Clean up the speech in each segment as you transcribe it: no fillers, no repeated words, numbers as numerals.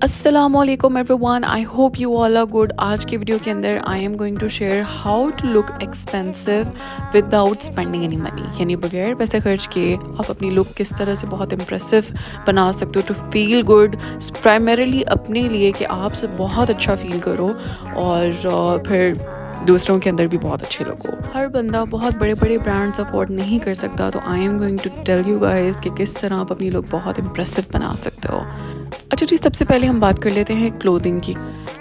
अस्सलामुअलैकुम everyone, I hope you all are good. आज के वीडियो के अंदर I am going to share how to look expensive without spending any money, यानी बगैर पैसे खर्च किए आप अपनी लुक किस तरह से बहुत इम्प्रेसिव बना सकते हो टू फील गुड, प्राइमरीली अपने लिए कि आप सब बहुत अच्छा फील करो और फिर दूसरों के अंदर भी बहुत अच्छे लगो। हर बंदा बहुत बड़े बड़े ब्रांड्स अफोर्ड नहीं कर सकता, तो I am going to tell you guys कि किस तरह आप अपनी लुक बहुत इम्प्रेसिव बना सकते हो। अच्छा जी, सबसे पहले हम बात कर लेते हैं क्लोथिंग की।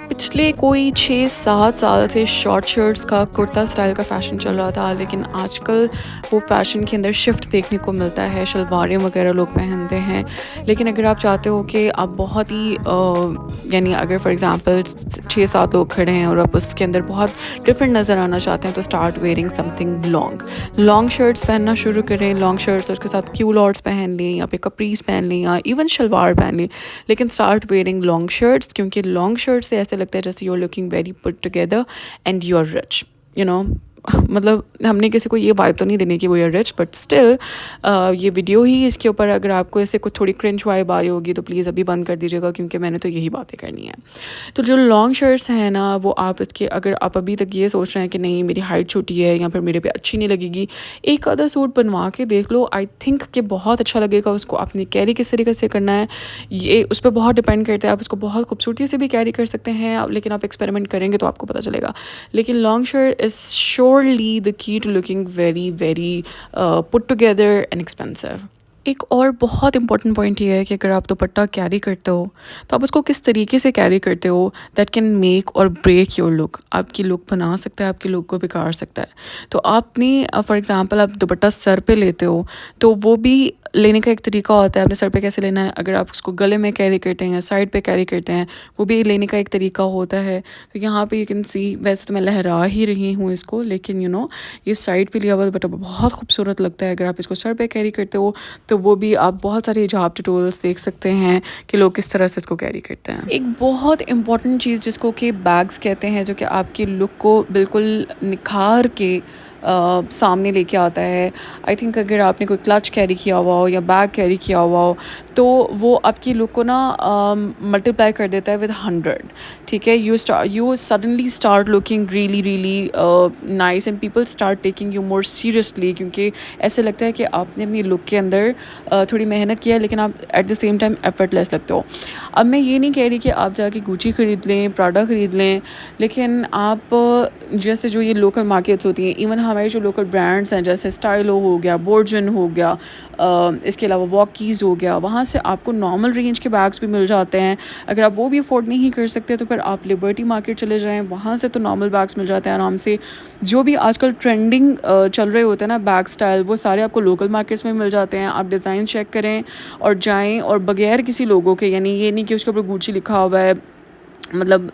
पिछले कोई 6-7 साल से शॉर्ट शर्ट्स का कुर्ता स्टाइल का फ़ैशन चल रहा था, लेकिन आजकल वो फ़ैशन के अंदर शिफ्ट देखने को मिलता है। शलवारें वगैरह लोग पहनते हैं, लेकिन अगर आप चाहते हो कि आप बहुत ही यानी अगर फॉर एग्ज़ाम्पल 6-7 लोग खड़े हैं और आप उसके अंदर बहुत डिफरेंट नज़र आना चाहते हैं, तो start wearing something long shirts पहनना शुरू करें। लॉन्ग शर्ट्स और उसके साथ क्यूलॉट्स पहन लें या फिर कपरीज पहन लें या इवन शलवार पहन लें, लेकिन स्टार्ट वेयरिंग लॉन्ग शर्ट्स, क्योंकि लॉन्ग शर्ट से ऐसे लगता है जैसे you are looking very put together and you are rich, you know. मतलब हमने किसी को ये वाइब तो नहीं देने की वो आर रिच, बट स्टिल ये वीडियो ही इसके ऊपर अगर आपको ऐसे कुछ थोड़ी क्रिंज वाइब आ रही होगी तो प्लीज़ अभी बंद कर दीजिएगा, क्योंकि मैंने तो यही बातें करनी है। तो जो लॉन्ग शर्ट्स हैं ना, वो आप इसके अगर आप अभी तक ये सोच रहे हैं कि नहीं मेरी हाइट छोटी है या फिर मेरे पे अच्छी नहीं लगेगी, एक आधा सूट बनवा के देख लो। आई थिंक कि बहुत अच्छा लगेगा। उसको आपने कैरी किस तरीके से करना है ये उस पर बहुत डिपेंड करता है। आप उसको बहुत खूबसूरती से भी कैरी कर सकते हैं, लेकिन आप एक्सपेरिमेंट करेंगे तो आपको पता चलेगा। लेकिन long shirt is surely the key to looking very very put together and expensive. एक और बहुत इंपॉर्टेंट पॉइंट ये है कि अगर आप दुपट्टा कैरी करते हो तो आप उसको किस तरीके से कैरी करते हो, दैट कैन मेक और ब्रेक योर लुक। आपकी लुक बना सकता है, आपकी लुक को बिगाड़ सकता है। तो आपने फॉर एग्जांपल आप दुपट्टा सर पे लेते हो तो वो भी लेने का एक तरीका होता है। अपने सर पे कैसे लेना है, अगर आप उसको गले में कैरी करते हैं, साइड पे कैरी करते हैं, वो भी लेने का एक तरीका होता है। तो यहाँ पे यू कैन सी, वैसे तो मैं लहरा ही रही हूँ इसको, लेकिन यू नो ये साइड पे लिया हुआ दुपट्टा बहुत खूबसूरत लगता है। अगर आप इसको सर पे कैरी करते हो तो वो भी आप बहुत सारे हिजाब ट्यूटोरियल्स देख सकते हैं कि लोग किस तरह से इसको कैरी करते हैं। एक बहुत इंपॉर्टेंट चीज़ जिसको कि बैग्स कहते हैं, जो कि आपकी लुक को बिल्कुल निखार के सामने लेके आता है। आई थिंक अगर आपने कोई क्लच कैरी किया हुआ हो या बैग कैरी किया हुआ हो तो वो आपकी लुक को ना मल्टीप्लाई कर देता है विद 100। ठीक है, you suddenly start looking really really nice and people start taking you more seriously, क्योंकि ऐसे लगता है कि आपने अपनी लुक के अंदर थोड़ी मेहनत किया है, लेकिन आप at the same time effortless लगते हो। अब मैं ये नहीं कह रही कि आप जाके गुची ख़रीद लें, प्राडा ख़रीद लें, लेकिन आप जैसे जो ये लोकल मार्केट्स होती हैं, इवन हमारे जो लोकल ब्रांड्स हैं जैसे स्टाइलो हो गया, बोर्जन हो गया, इसके अलावा वॉकीज़ हो गया, वहाँ से आपको नॉर्मल रेंज के बैग्स भी मिल जाते हैं। अगर आप वो भी अफोर्ड नहीं कर सकते तो फिर आप लिबर्टी मार्केट चले जाएँ, वहाँ से तो नॉर्मल बैग्स मिल जाते हैं आराम से। जो भी आजकल ट्रेंडिंग चल रहे होते हैं ना बैग स्टाइल, वो सारे आपको लोकल मार्केट्स में मिल जाते हैं। आप डिज़ाइन चेक करें और जाएँ, और बगैर किसी लोगों के, यानी ये नहीं कि उसके ऊपर गुची लिखा हुआ है, मतलब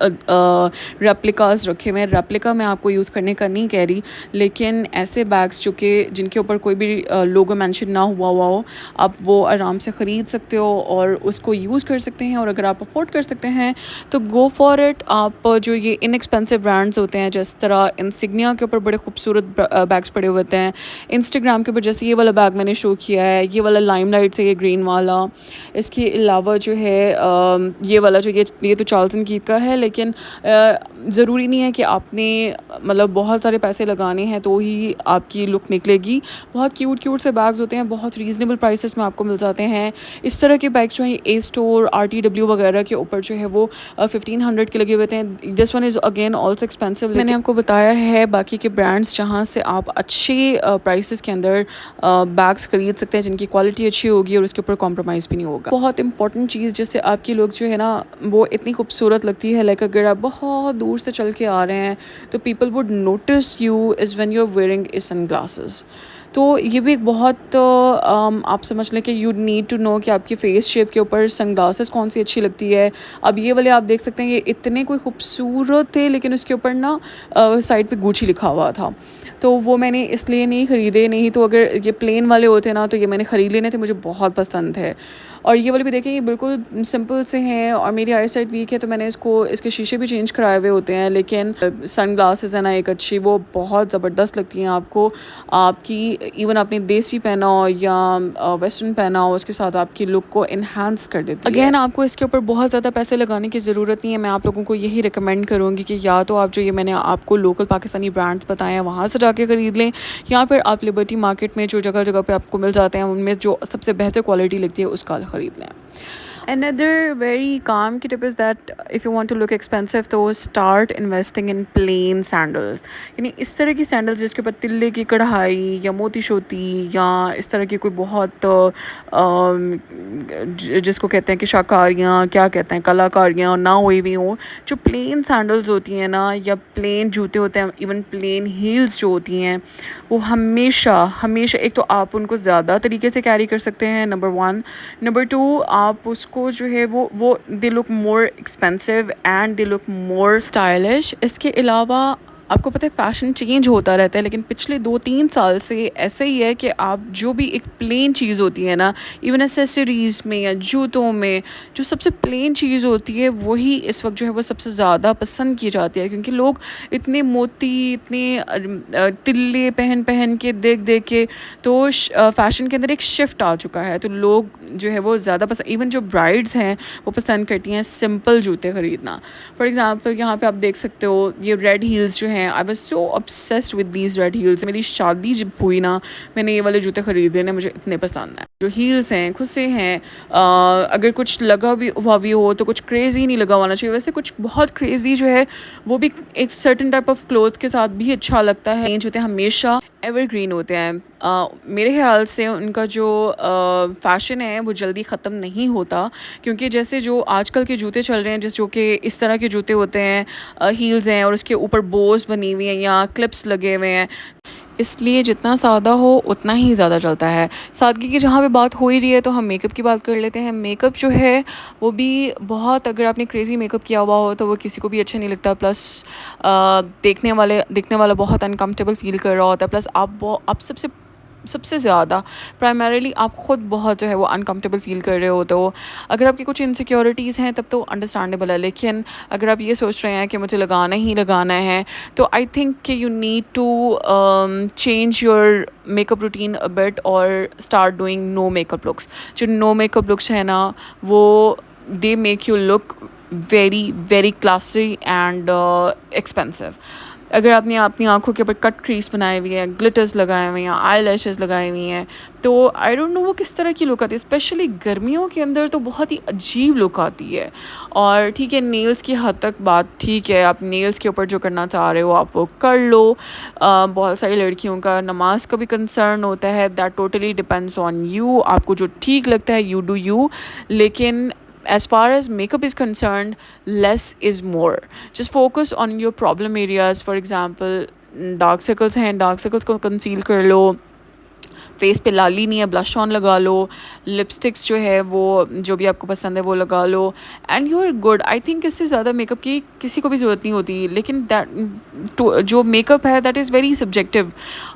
रेप्लिकास रखे हुए हैं। रेप्लिका मैं आपको यूज़ करने का नहीं कह रही, लेकिन ऐसे बैग्स जो कि जिनके ऊपर कोई भी लोगो मेंशन ना हुआ हो, आप वो आराम से ख़रीद सकते हो और उसको यूज़ कर सकते हैं। और अगर आप अफोर्ड कर सकते हैं तो गो फॉर इट। आप जो ये इनएक्सपेंसिव ब्रांड्स होते हैं, जिस तरह इंसिग्निया के ऊपर बड़े खूबसूरत बैग्स पड़े हुए होते हैं, इंस्टाग्राम के ऊपर जैसे ये वाला बैग मैंने शो किया है, ये वाला लाइमलाइट से, ये ग्रीन वाला। इसके अलावा जो है ये वाला जो ये तो चार्ल्स एंड कीथ का है, लेकिन ज़रूरी नहीं है कि आपने मतलब बहुत सारे पैसे लगाने हैं तो ही आपकी लुक निकलेगी। बहुत क्यूट से बैग्स होते हैं, बहुत रीज़नेबल प्राइसेस में आपको मिल जाते हैं। इस तरह के बैग्स जो हैं ए स्टोर, RTW वगैरह के ऊपर जो है वो 1500 के लगे हुए हैं। This one is again also expensive. मैंने आपको बताया है बाकी के ब्रांड्स जहाँ से आप अच्छे प्राइसेस के अंदर बैग्स खरीद सकते हैं, जिनकी क्वालिटी अच्छी होगी और उसके ऊपर कॉम्प्रोमाइज़ भी नहीं होगा। बहुत इंपॉर्टेंट चीज़ जिससे आपकी लुक जो है ना वो इतनी खूबसूरत लगती है, लाइक अगर आप बहुत दूर से चल के आ रहे हैं तो people would notice you is when you are wearing sunglasses. तो ये भी एक बहुत आप समझ लें कि यू नीड टू नो कि आपकी फेस शेप के ऊपर सन ग्लासेस कौन सी अच्छी लगती है। अब ये वाले आप देख सकते हैं, ये इतने कोई खूबसूरत थे, लेकिन उसके ऊपर ना साइड पे गुची लिखा हुआ था, तो वो मैंने इसलिए नहीं ख़रीदे। नहीं तो अगर ये प्लेन वाले होते ना तो ये मैंने ख़रीद लेने थे, मुझे बहुत पसंद है। और ये वाले भी देखें, ये बिल्कुल सिंपल से हैं और मेरी आई साइट वीक है तो मैंने इसके शीशे भी चेंज कराए हुए होते हैं, लेकिन सन ग्लासेस है ना एक अच्छी, वो बहुत ज़बरदस्त लगती हैं आपको। आपकी इवन आपने देसी पहना हो या वेस्टर्न पहना हो, उसके साथ आपकी लुक को इन्हांस कर देती है। अगेन आपको इसके ऊपर बहुत ज़्यादा पैसे लगाने की ज़रूरत नहीं है। मैं आप लोगों को यही रिकमेंड करूँगी कि या तो आप जो ये मैंने आपको लोकल पाकिस्तानी ब्रांड्स बताए हैं वहाँ से जाके ख़रीद लें, या फिर आप लिबर्टी मार्केट में जो जगह जगह पे आपको मिल जाते हैं उनमें जो सबसे बेहतर क्वालिटी लगती है उसका ख़रीद लें। Another very calm tip is that if you want to look expensive तो start investing in plain sandals, यानी इस तरह की सैंडल्स जिसके ऊपर तिल्ले की कढ़ाई या मोती शोती या इस तरह की कोई बहुत जिसको कहते हैं कि शाकारियाँ क्या कहते हैं कलाकारियाँ ना हुई भी हों, जो प्लेन सैंडल्स होती हैं ना या प्लेन जूते होते हैं, इवन प्लेन हील्स जो होती हैं, वो हमेशा हमेशा एक तो आप उनको ज़्यादा तरीके से कैरी कर सकते हैं, नंबर 1। नंबर 2, आप उसको जो है वो they look more expensive and they look more stylish. इसके अलावा आपको पता है फ़ैशन चेंज होता रहता है, लेकिन पिछले 2-3 साल से ऐसा ही है कि आप जो भी एक प्लेन चीज़ होती है ना, इवन एसेसरीज़ में या जूतों में जो सबसे प्लेन चीज़ होती है वही इस वक्त जो है वो सबसे ज़्यादा पसंद की जाती है, क्योंकि लोग इतने मोती इतने तिल्ले पहन पहन के देख देख के तो फ़ैशन के अंदर एक शिफ्ट आ चुका है, तो लोग जो है वो ज़्यादा पसंद, इवन जो ब्राइड्स हैं वो पसंद करती हैं सिंपल जूते ख़रीदना। फॉर एग्ज़ाम्पल यहाँ पे आप देख सकते हो ये रेड हील्स जो हैं, I was so obsessed with these red heels. मेरी शादी जब हुई ना, मैंने ये वाले जूते ख़रीदे ना, मुझे इतने पसंद हैं। जो हील्स हैं खुद से हैं, अगर कुछ लगा भी हुआ भी हो तो कुछ क्रेज़ी नहीं लगा होना चाहिए। वैसे कुछ बहुत क्रेज़ी जो है वो भी एक सर्टन टाइप ऑफ क्लोथ के साथ भी अच्छा लगता है। ये जूते हमेशा एवरग्रीन होते हैं। मेरे ख्याल से उनका जो फ़ैशन है वो जल्दी ख़त्म नहीं होता, क्योंकि जैसे जो आजकल के जूते चल रहे हैं, जो कि इस तरह के जूते होते हैं, हील्स हैं और उसके ऊपर बोस बनी हुई हैं या क्लिप्स लगे हुए हैं, इसलिए जितना सादा हो उतना ही ज़्यादा चलता है। सादगी की जहाँ पे बात हो ही रही है तो हम मेकअप की बात कर लेते हैं। मेकअप जो है वो भी बहुत, अगर आपने क्रेज़ी मेकअप किया हुआ हो तो वो किसी को भी अच्छा नहीं लगता, प्लस देखने वाला बहुत अनकम्फर्टेबल फ़ील कर रहा होता है, प्लस आप सबसे ज़्यादा प्राइमरीली आप ख़ुद बहुत जो है वो अनकम्फर्टेबल फ़ील कर रहे होते हो। अगर आपकी कुछ इनसिक्योरिटीज़ हैं तब तो अंडरस्टैंडेबल है, लेकिन अगर आप ये सोच रहे हैं कि मुझे लगाना ही लगाना है तो आई थिंक कि you need to change your makeup routine a bit और start doing no makeup looks. जो नो मेकअप लुक्स है ना, वो they make you look very very classy and expensive. अगर आपने अपनी आँखों के ऊपर कट क्रीज बनाए हुई हैं, ग्लिटर्स लगाए हुए हैं, आई लैशेज़ लगाई हुई हैं, तो आई डोंट नो वो किस तरह की लुक आती है। स्पेशली गर्मियों के अंदर तो बहुत ही अजीब लुक आती है। और ठीक है, नेल्स की हद तक बात ठीक है, आप नेल्स के ऊपर जो करना चाह रहे हो आप वो कर लो। बहुत सारी लड़कियों का नमाज का भी कंसर्न होता है, that totally depends on you. आपको जो ठीक लगता है यू डू यू, लेकिन as far as makeup is concerned, less is more. Just focus on your problem areas. For example, dark circles हैं, डार्क सर्कल्स को कंसील कर लो, फेस पे लाली नहीं है ब्लश ऑन लगा लो, लिपस्टिक्स जो है वो जो भी आपको पसंद है वो लगा लो, and you are good. I think इससे ज़्यादा मेकअप की किसी को भी ज़रूरत नहीं होती, लेकिन दैट जो मेकअप है दैट इज़ वेरी सब्जेक्टिव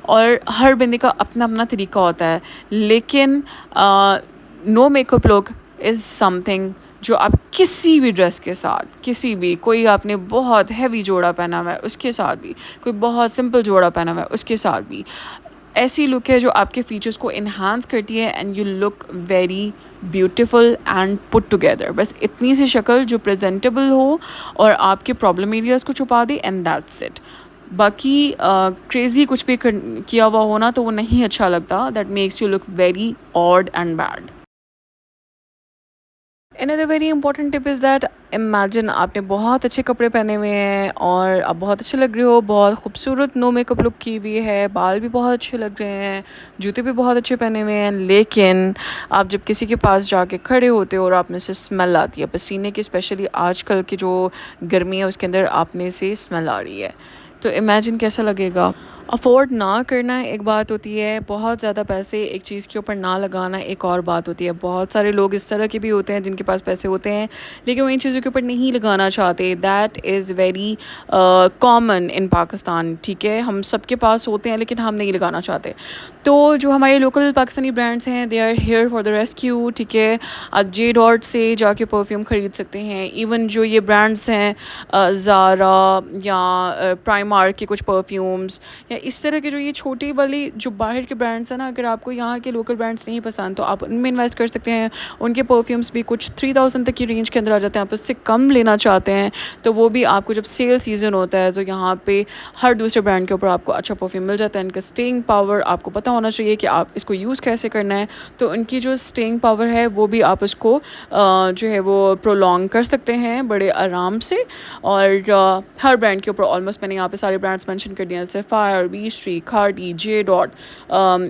और हर बंदे का अपना अपना तरीका होता है। लेकिन no makeup look is something जो आप किसी भी ड्रेस के साथ, किसी भी, कोई आपने बहुत हैवी जोड़ा पहना हुआ है उसके साथ भी, कोई बहुत सिंपल जोड़ा पहना हुआ है उसके साथ भी, ऐसी लुक है जो आपके फीचर्स को इन्हांस करती है and you look very beautiful and put together. बस इतनी सी शक्ल जो प्रेजेंटेबल हो और आपके प्रॉब्लम एरियाज़ को छुपा दे, एंड दैट्स इट। बाकी क्रेज़ी कुछ भी किया हुआ होना तो वो नहीं अच्छा लगता, that makes you look very odd and bad. Another very important tip is that imagine आपने बहुत अच्छे कपड़े पहने हुए हैं और आप बहुत अच्छे लग रहे हो, बहुत खूबसूरत नो मेकअप लुक की हुई है, बाल भी बहुत अच्छे लग रहे हैं, जूते भी बहुत अच्छे पहने हुए हैं, लेकिन आप जब किसी के पास जाके खड़े होते हो और आप में से स्मेल आती है पसीने की, स्पेशली आजकल की जो गर्मी है उसके अंदर आप में से स्मेल आ रही है, तो इमेजिन कैसा लगेगा। अफोर्ड ना करना एक बात होती है, बहुत ज़्यादा पैसे एक चीज़ के ऊपर ना लगाना एक और बात होती है। बहुत सारे लोग इस तरह के भी होते हैं जिनके पास पैसे होते हैं लेकिन वो इन चीज़ों के ऊपर नहीं लगाना चाहते। That is very common in Pakistan, ठीक है। हम सबके पास होते हैं लेकिन हम नहीं लगाना चाहते। तो जो हमारे लोकल पाकिस्तानी ब्रांड्स हैं they are here for the rescue, ठीक है। आप जे डॉट से जाके परफ्यूम ख़रीद सकते हैं। इवन जो ये ब्रांड्स हैं ज़ारा या प्राइमार्क के कुछ परफ्यूम्स या इस तरह के जो ये छोटी वाली जो बाहर के ब्रांड्स हैं ना, अगर आपको यहाँ के लोकल ब्रांड्स नहीं पसंद तो आप उनमें इन्वेस्ट कर सकते हैं। उनके परफ्यूम्स भी कुछ 3000 तक की रेंज के अंदर आ जाते हैं। आप उससे कम लेना चाहते हैं तो वो भी आपको जब सेल सीज़न होता है तो यहाँ पे हर दूसरे ब्रांड के ऊपर आपको अच्छा परफ्यूम मिल जाता है। इनका स्टेइंग पावर आपको पता होना चाहिए कि आप इसको यूज़ कैसे करना है। तो इनकी जो स्टेइंग पावर है वो भी आप उसको जो है वो प्रोलॉन्ग कर सकते हैं बड़े आराम से। और हर ब्रांड के ऊपर ऑलमोस्ट मैंने यहाँ पे सारे ब्रांड्स मेंशन कर दिए हैं, सफ़ायर, वी स्ट्री, खार्डी, जे डॉट,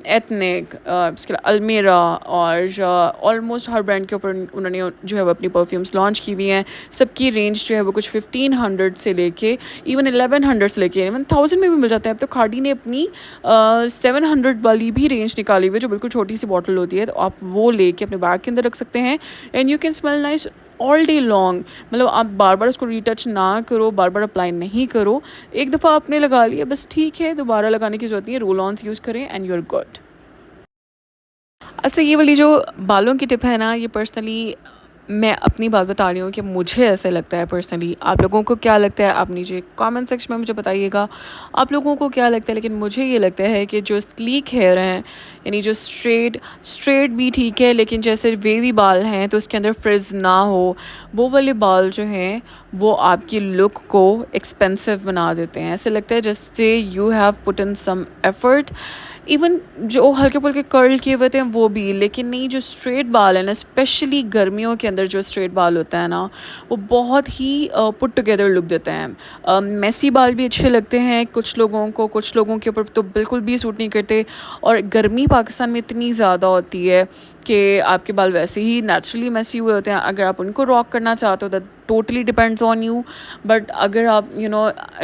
एथनिक, इसके अलावा अल्मेरा और ऑलमोस्ट हर ब्रांड के ऊपर उन्होंने जो है वो अपनी परफ्यूम्स लॉन्च की हुई हैं। सबकी रेंज जो है वो कुछ 1500 से लेके इवन 1100 से लेके इवन 1000 में भी मिल जाते हैं। अब तो खार्डी ने अपनी 700 वाली भी रेंज निकाली हुई है जो बिल्कुल छोटी सी बॉटल होती है, तो आप वो लेके अपने बैग के अंदर रख सकते हैं and you can smell nice all day long. मतलब आप बार बार उसको रीटच ना करो, बार बार अप्लाई नहीं करो। एक दफ़ा आपने लगा लिया बस ठीक है, दोबारा लगाने की ज़रूरत नहीं है। रोल ऑन्स यूज़ करें एंड यू आर गुड। अच्छा, ये वाली जो बालों की टिप है ना, ये पर्सनली मैं अपनी बात बता रही हूँ कि मुझे ऐसा लगता है पर्सनली। आप लोगों को क्या लगता है आप नीचे कमेंट सेक्शन में मुझे बताइएगा आप लोगों को क्या लगता है। लेकिन मुझे ये लगता है कि जो स्लीक हेयर हैं यानी जो स्ट्रेट भी ठीक है लेकिन जैसे वेवी बाल हैं तो उसके अंदर फ्रिज ना हो, वो वाले बाल जो हैं वो आपकी लुक को एक्सपेंसिव बना देते हैं। ऐसे लगता है जैसे you have put in some effort. Even जो हल्के फुल्के कर्ल किए हुए थे वो भी, लेकिन नहीं जो स्ट्रेट बाल है ना, स्पेशली गर्मियों के अंदर जो स्ट्रेट बाल होता है ना वो बहुत ही पुट टुगेदर लुक देते हैं। मेसी बाल भी अच्छे लगते हैं कुछ लोगों को, कुछ लोगों के ऊपर तो बिल्कुल भी सूट नहीं करते। और गर्मी पाकिस्तान में इतनी ज़्यादा होती है कि आपके बाल वैसे ही नेचुरली मेसी हुए होते हैं। अगर आप उनको रॉक करना चाहते हो that totally depends on you. But अगर आप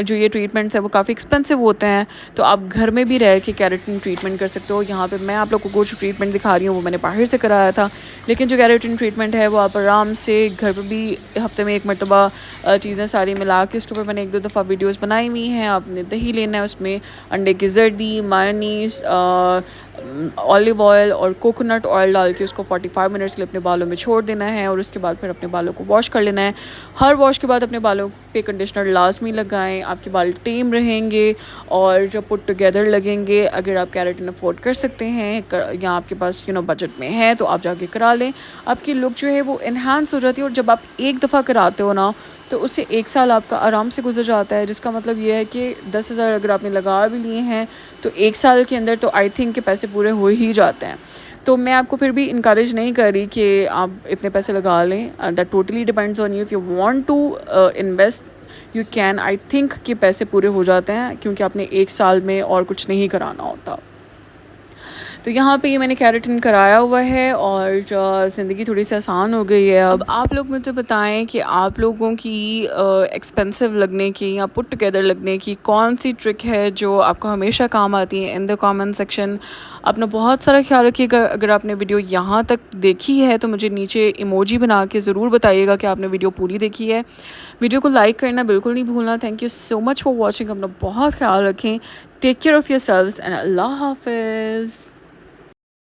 जो ये ट्रीटमेंट्स है वो काफ़ी एक्सपेंसिव होते हैं तो आप घर में भी रह के केराटिन ट्रीटमेंट कर सकते हो। यहाँ पे मैं आप लोगों को जो ट्रीटमेंट दिखा रही हूँ वो मैंने बाहर से कराया था, लेकिन जो केराटिन ट्रीटमेंट है वो आप आराम से घर पर भी हफ्ते में एक मरतबा चीज़ें सारी मिला के उसके ऊपर मैंने 1-2 दफ़ा वीडियोस बनाई हुई हैं। आपने दही लेना है, उसमें अंडे की जर्दी, मायोनीस, ऑलिव ऑयल और कोकोनट ऑयल डाल के उसको 45 मिनट्स के लिए अपने बालों में छोड़ देना है और उसके बाद फिर अपने बालों को वॉश कर लेना है। हर वॉश के बाद अपने बालों पे कंडीशनर लाजमी लगाएं, आपके बाल टेम रहेंगे और जब पुट टुगेदर लगेंगे। अगर आप केराटिन अफोर्ड कर सकते हैं या आपके पास बजट में है तो आप जाके करा लें। आपकी लुक जो है वो इन्हांस हो जाती है और जब आप एक दफ़ा कराते हो ना तो उससे 1 साल आपका आराम से गुजर जाता है, जिसका मतलब ये है कि 10,000 अगर आपने लगा भी लिए हैं तो 1 साल के अंदर तो आई थिंक के पैसे पूरे हो ही जाते हैं। तो मैं आपको फिर भी इनकरेज नहीं कर रही कि आप इतने पैसे लगा लें। That totally depends on you. If you want to invest you can. I think कि पैसे पूरे हो जाते हैं क्योंकि आपने 1 साल में और कुछ नहीं कराना होता। तो यहाँ पे ये मैंने केराटिन कराया हुआ है और ज़िंदगी थोड़ी सी आसान हो गई है। अब आप लोग मुझे बताएं कि आप लोगों की एक्सपेंसिव लगने की या पुट टुगेदर लगने की कौन सी ट्रिक है जो आपको हमेशा काम आती है इन द कमेंट सेक्शन। अपना बहुत सारा ख्याल रखिएगा। अगर आपने वीडियो यहाँ तक देखी है तो मुझे नीचे इमोजी बना के ज़रूर बताइएगा कि आपने वीडियो पूरी देखी है। वीडियो को लाइक करना बिल्कुल नहीं भूलना। Thank you so much for watching. अपना बहुत ख्याल रखें। Take care of yourselves and अल्लाह हाफिज़।